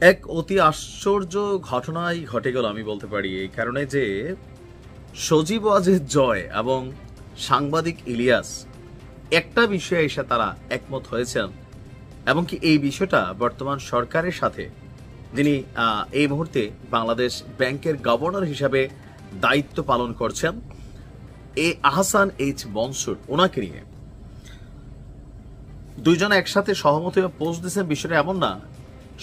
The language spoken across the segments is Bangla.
এক অতি আশ্চর্য ঘটনাই ঘটে গেল আমি বলতে পারি, এই কারণে যে সজীব ওয়াজেদ জয় এবং সাংবাদিক ইলিয়াস একটা বিষয়ে এসে তারা একমত হয়েছেন, এবং কি এই বিষয়টা বর্তমান সরকারের সাথে যিনি এই মুহূর্তে বাংলাদেশ ব্যাংকের গভর্নর হিসাবে দায়িত্ব পালন করছেন আহসান এইচ মনসুর, ওনাকে নিয়ে দুইজন একসাথে সহমত হয়ে পোস্ট দিয়েছেন। বিষয়টা এমন না,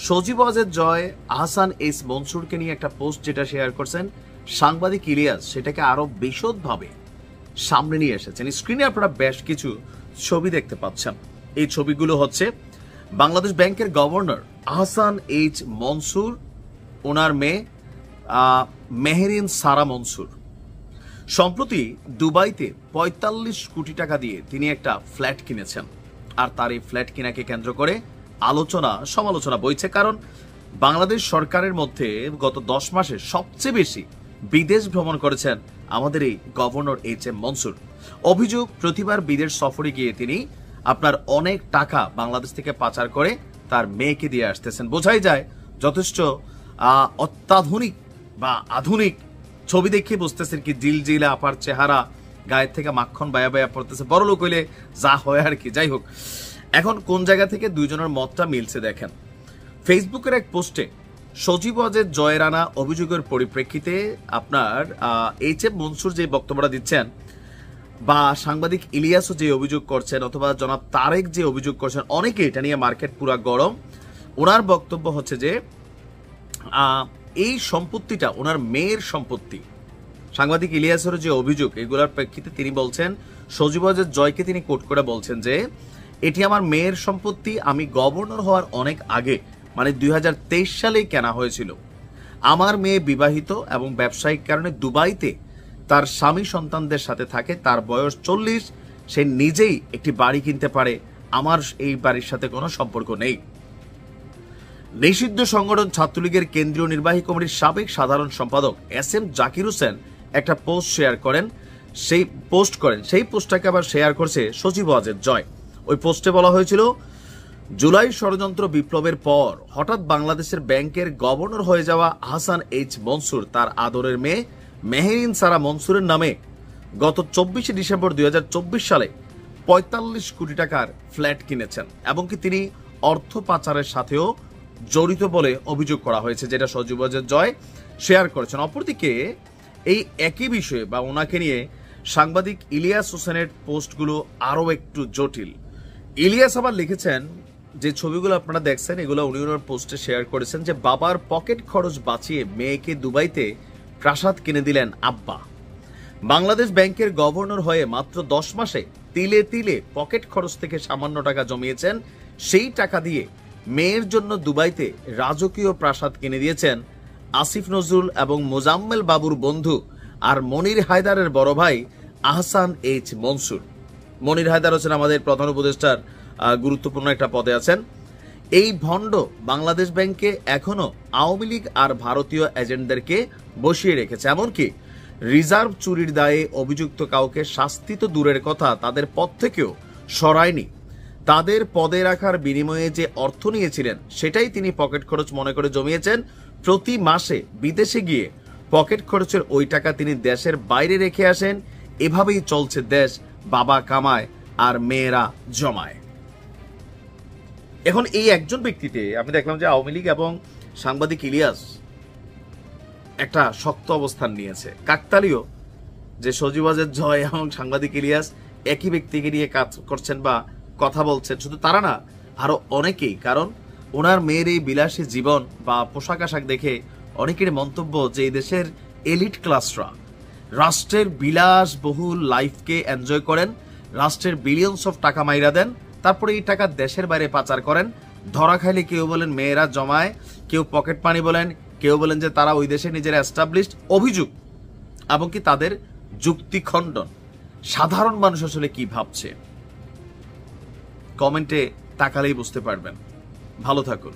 সজীব ওয়াজেদ জয় আহসান এইচ মনসুরকে নিয়ে একটা পোস্ট যেটা শেয়ার করছেন সাংবাদিক ইলিয়াস, সেটাকে আরো বিশদভাবে সামনে নিয়ে এসেছেন। স্ক্রিনে আপনারা বেশ কিছু ছবি দেখতে পাচ্ছেন। এই ছবিগুলো হচ্ছে বাংলাদেশ ব্যাংকের গভর্নর আহসান এইচ মনসুর, ওনার মেয়ে মেহেরিন সারা মনসুর। সম্প্রতি দুবাইতে ৪৫ কোটি টাকা দিয়ে তিনি একটা ফ্ল্যাট কিনেছেন, আর তার এই ফ্ল্যাট কিনাকে কেন্দ্র করে আলোচনা সমালোচনা বইছে। কারণ বাংলাদেশ সরকারের মধ্যে গত 10 মাসে সবচেয়ে বেশি বিদেশ ভ্রমণ করেছেন আমাদের এই গভর্নর এইচ এম মনসুর। অভিযোগ, প্রতিবার বিদেশ সফরে গিয়ে তিনি আপনার অনেক টাকা বাংলাদেশ থেকে পাচার করে তার মেয়েকে দিয়ে আসতেছেন। বোঝাই যায় যথেষ্ট অত্যাধুনিক বা আধুনিক ছবি দেখে বুঝতেছেন কি জিলজিলা আপার চেহারা, গায়ের থেকে মাখন বায়া বায়া পড়তেছে, বড় লোক হইলে যা হয় আর কি। যাই হোক, এখন কোন জায়গা থেকে দুইজনের মতটা মিলছে দেখেন। ফেসবুকের এক পোস্টে সজীব ওয়াজেদ জয়ের আনা অভিযোগের পরিপ্রেক্ষিতে আপনার এইচ এম মনসুর যে বক্তব্যটা দিচ্ছেন, বা সাংবাদিক ইলিয়াসও যে অভিযোগ করছেন, অথবা জনাব তারেক যে অভিযোগ করছেন, অনেকে এটা নিয়ে মার্কেট পুরা গরম। ওনার বক্তব্য হচ্ছে যে এই সম্পত্তিটা ওনার মেয়ের সম্পত্তি। সাংবাদিক ইলিয়াসের যে অভিযোগ, এগুলোর প্রেক্ষিতে তিনি বলছেন, সজীব ওয়াজেদ জয়কে তিনি কোট করে বলছেন যে এটি আমার মেয়ের সম্পত্তি, আমি গভর্নর হওয়ার অনেক আগে মানে 2023 সালেই কেনা হয়েছিল। আমার মেয়ে বিবাহিত এবং ব্যবসায়িক কারণে দুবাইতে তার স্বামী সন্তানদের সাথে থাকে, তার বয়স 40, সে নিজেই একটি বাড়ি কিনতে পারে, আমার এই বাড়ির সাথে কোনো সম্পর্ক নেই। নিষিদ্ধ সংগঠন ছাত্রলীগের কেন্দ্রীয় নির্বাহী কমিটির সাবেক সাধারণ সম্পাদক এস এম জাকির হোসেন একটা পোস্ট শেয়ার করেন, সেই পোস্টটাকে আবার শেয়ার করছে সজীব ওয়াজেদ জয়। ওই পোস্টে বলা হয়েছিল, জুলাই ষড়যন্ত্র বিপ্লবের পর হঠাৎ বাংলাদেশের ব্যাংকের গভর্নর হয়ে যাওয়া আহসান এইচ মনসুর তার আদরের মেয়ে মেহেরিন সারা মনসুরের নামে গত 24 ডিসেম্বর 2024 সালে ৪৫ কোটি টাকার ফ্ল্যাট কিনেছেন, এবং কি তিনি অর্থ পাচারের সাথেও জড়িত বলে অভিযোগ করা হয়েছে, যেটা সজীব ওয়াজেদ জয় শেয়ার করেছেন। অপরদিকে এই একই বিষয়ে বা ওনাকে নিয়ে সাংবাদিক ইলিয়াস হোসেনের পোস্টগুলো আরো একটু জটিল। ইলিয়াস আবার লিখেছেন, যে ছবিগুলো আপনারা দেখছেন এগুলো উনি ওনার পোস্টে শেয়ার করেছেন, যে বাবার পকেট খরচ বাঁচিয়ে মেয়েকে দুবাইতে প্রাসাদ কিনে দিলেন আব্বা। বাংলাদেশ ব্যাংকের গভর্নর হয়ে মাত্র 10 মাসে তিলে তিলে পকেট খরচ থেকে সামান্য টাকা জমিয়েছেন, সেই টাকা দিয়ে মেয়ের জন্য দুবাইতে রাজকীয় প্রাসাদ কিনে দিয়েছেন আসিফ নজরুল এবং মোজাম্মেল বাবুর বন্ধু আর মনির হায়দারের বড় ভাই আহসান এইচ মনসুর। মনির হায়দার হচ্ছেন আমাদের প্রধান উপদেষ্টার গুরুত্বপূর্ণ একটা পদে আছেন। এই ভণ্ড বাংলাদেশ ব্যাংকে এখনো আওয়ামী লীগ আর ভারতীয় এজেন্টদেরকে বসিয়ে রেখেছে, এমনকি রিজার্ভ চুরির দায়ে অভিযুক্ত কাউকে শাস্তি তো দূরের কথা, তাদের পদ থেকেও সরায়নি। তাদের পদে রাখার বিনিময়ে যে অর্থ নিয়েছিলেন সেটাই তিনি পকেট খরচ মনে করে জমিয়েছেন। প্রতি মাসে বিদেশে গিয়ে পকেট খরচের ওই টাকা তিনি দেশের বাইরে রেখে আসেন। এভাবেই চলছে দেশ, বাবা কামায় আর মেয়েরা জমায়। এখন এই একজন ব্যক্তিতে আমি দেখলাম যে আওয়ামী লীগ এবং সাংবাদিক ইলিয়াস একটা শক্ত অবস্থান নিয়েছে। কাকতালীয় যে সজীব ওয়াজেদ জয় এবং সাংবাদিক ইলিয়াস একই ব্যক্তিকে নিয়ে কাজ করছেন বা কথা বলছেন, শুধু তারা না, আরো অনেকেই। কারণ ওনার মেয়ের এই বিলাসী জীবন বা পোশাক আশাক দেখে অনেকের মন্তব্য যে এই দেশের এলিট ক্লাসরা রাষ্ট্রের বিলাসবহুল লাইফকে এনজয় করেন, রাষ্ট্রের বিলিয়নস অফ টাকা মাইরা দেন, তারপরে এই টাকা দেশের বাইরে পাচার করেন। ধরা খাইলে কেউ বলেন মেয়েরা জমায়, কেউ পকেট মানি বলেন, কেউ বলেন যে তারা ওই দেশে নিজেরা এস্টাবলিশড। অভিযোগ এবং কি তাদের যুক্তি খণ্ডন। সাধারণ মানুষ আসলে কি ভাবছে কমেন্টে তাকালেই বুঝতে পারবেন। ভালো থাকুন।